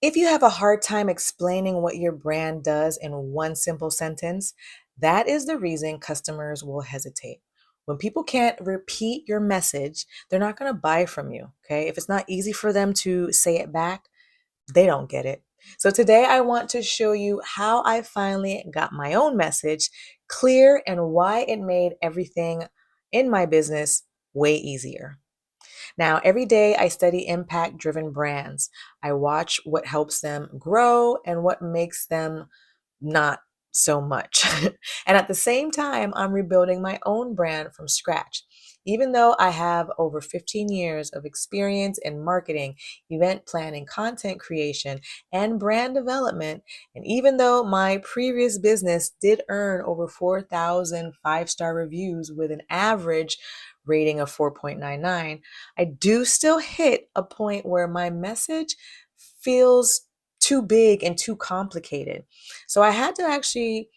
If you have a hard time explaining what your brand does in one simple sentence, that is the reason customers will hesitate. When people can't repeat your message, they're not going to buy from you. Okay. If it's not easy for them to say it back, they don't get it. So today I want to show you how I finally got my own message clear and why it made everything in my business way easier. Now, every day I study impact driven brands. I watch what helps them grow and what makes them not so much. And at the same time, I'm rebuilding my own brand from scratch. Even though I have over 15 years of experience in marketing, event planning, content creation, and brand development, and even though my previous business did earn over 4,000 five-star reviews with an average rating of 4.99, I do still hit a point where my message feels too big and too complicated. So I had to actually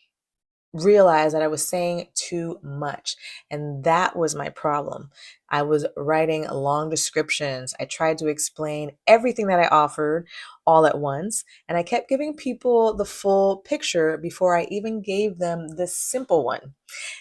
realize that I was saying too much. And that was my problem. I was writing long descriptions. I tried to explain everything that I offered all at once. And I kept giving people the full picture before I even gave them the simple one.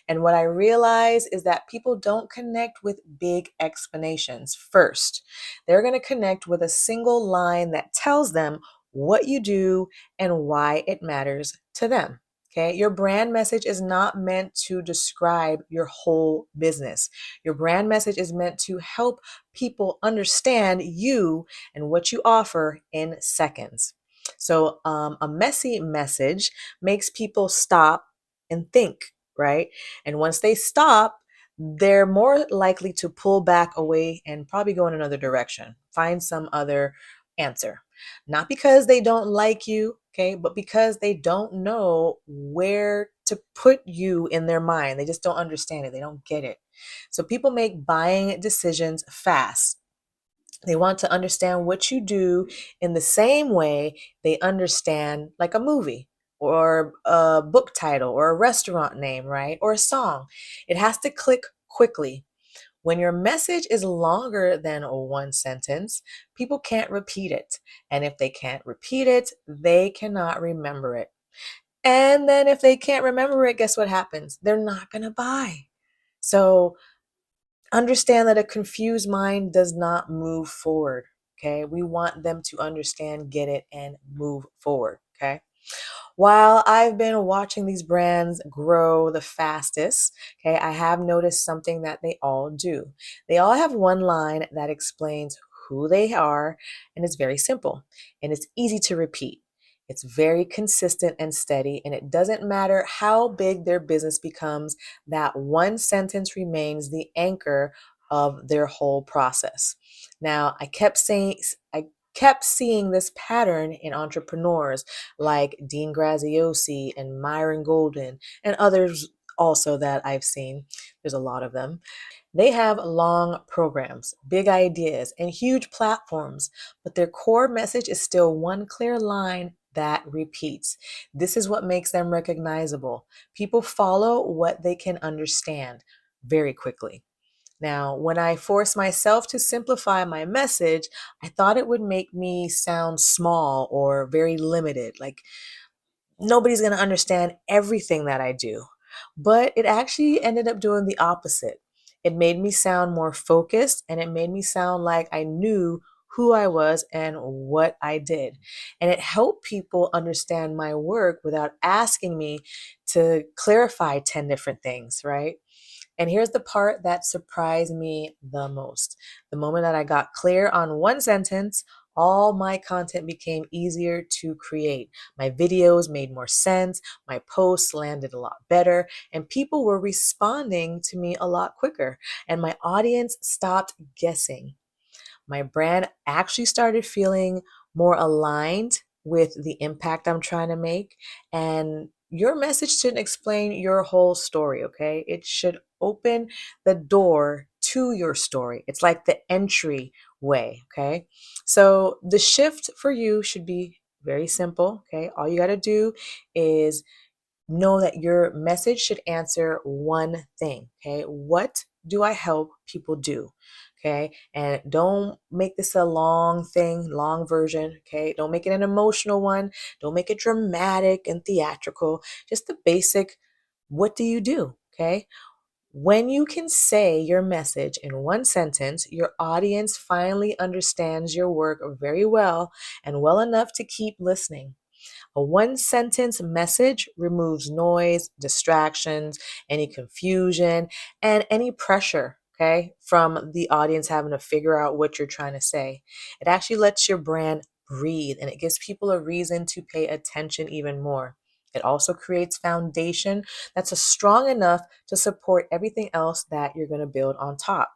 And what I realize is that people don't connect with big explanations first. They're going to connect with a single line that tells them what you do and why it matters to them. Okay, your brand message is not meant to describe your whole business. Your brand message is meant to help people understand you and what you offer in seconds. So, a messy message makes people stop and think, right? And once they stop, they're more likely to pull back away and probably go in another direction, find some other answer. Not because they don't like you, okay, but because they don't know where to put you in their mind. They just don't understand it, they don't get it. So people make buying decisions fast. They want to understand what you do in the same way they understand like a movie or a book title or a restaurant name, right? Or a song. It has to click quickly. When your message is longer than one sentence, people can't repeat it. And if they can't repeat it, they cannot remember it. And then if they can't remember it, guess what happens? They're not going to buy. So understand that a confused mind does not move forward. Okay. We want them to understand, get it, and move forward. Okay. While I've been watching these brands grow the fastest, okay, I have noticed something that they all do. They all have one line that explains who they are, and it's very simple and it's easy to repeat. It's very consistent and steady, and it doesn't matter how big their business becomes, that one sentence remains the anchor of their whole process. Now, I kept seeing this pattern in entrepreneurs like Dean Graziosi and Myron Golden and others also that I've seen. There's a lot of them. They have long programs, big ideas, and huge platforms, but their core message is still one clear line that repeats. This is what makes them recognizable. People follow what they can understand very quickly. Now, when I forced myself to simplify my message, I thought it would make me sound small or very limited, like nobody's going to understand everything that I do. But it actually ended up doing the opposite. It made me sound more focused and it made me sound like I knew who I was and what I did. And it helped people understand my work without asking me to clarify 10 different things, right? And here's the part that surprised me the most. The moment that I got clear on one sentence, all my content became easier to create. My videos made more sense, my posts landed a lot better, and people were responding to me a lot quicker. And my audience stopped guessing. My brand actually started feeling more aligned with the impact I'm trying to make. And your message shouldn't explain your whole story, okay? It should open the door to your story. It's like the entry way, okay? So the shift for you should be very simple, okay? All you got to do is know that your message should answer one thing, okay? What do I help people do? Okay. And don't make this a long thing, long version. Okay. Don't make it an emotional one. Don't make it dramatic and theatrical. Just the basic, what do you do? Okay. When you can say your message in one sentence, your audience finally understands your work very well and well enough to keep listening. A one sentence message removes noise, distractions, any confusion, and any pressure, okay, from the audience having to figure out what you're trying to say. It actually lets your brand breathe and it gives people a reason to pay attention even more. It also creates foundation that's strong enough to support everything else that you're going to build on top.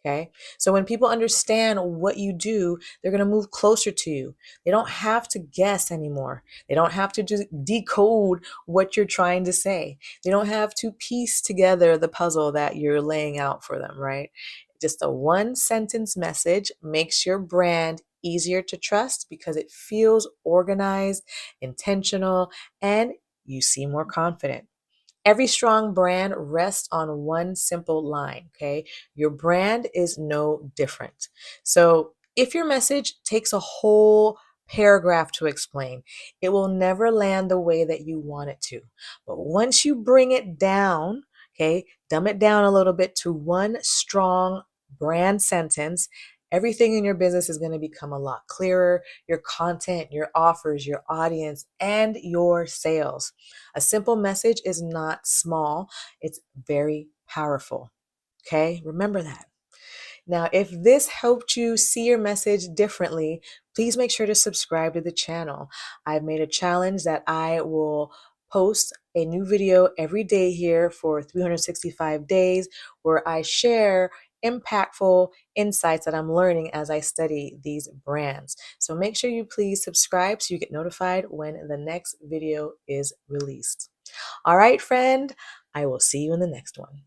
Okay. So when people understand what you do, they're going to move closer to you. They don't have to guess anymore. They don't have to just decode what you're trying to say. They don't have to piece together the puzzle that you're laying out for them, right? Just a one sentence message makes your brand easier to trust because it feels organized, intentional, and you seem more confident. Every strong brand rests on one simple line, okay? Your brand is no different. So if your message takes a whole paragraph to explain, it will never land the way that you want it to. But once you bring it down, okay, dumb it down a little bit to one strong brand sentence, everything in your business is going to become a lot clearer. Your content, your offers, your audience, and your sales. A simple message is not small, it's very powerful. Okay, remember that. Now, if this helped you see your message differently, please make sure to subscribe to the channel. I've made a challenge that I will post a new video every day here for 365 days where I share impactful insights that I'm learning as I study these brands. So make sure you please subscribe so you get notified when the next video is released. All right, friend, I will see you in the next one.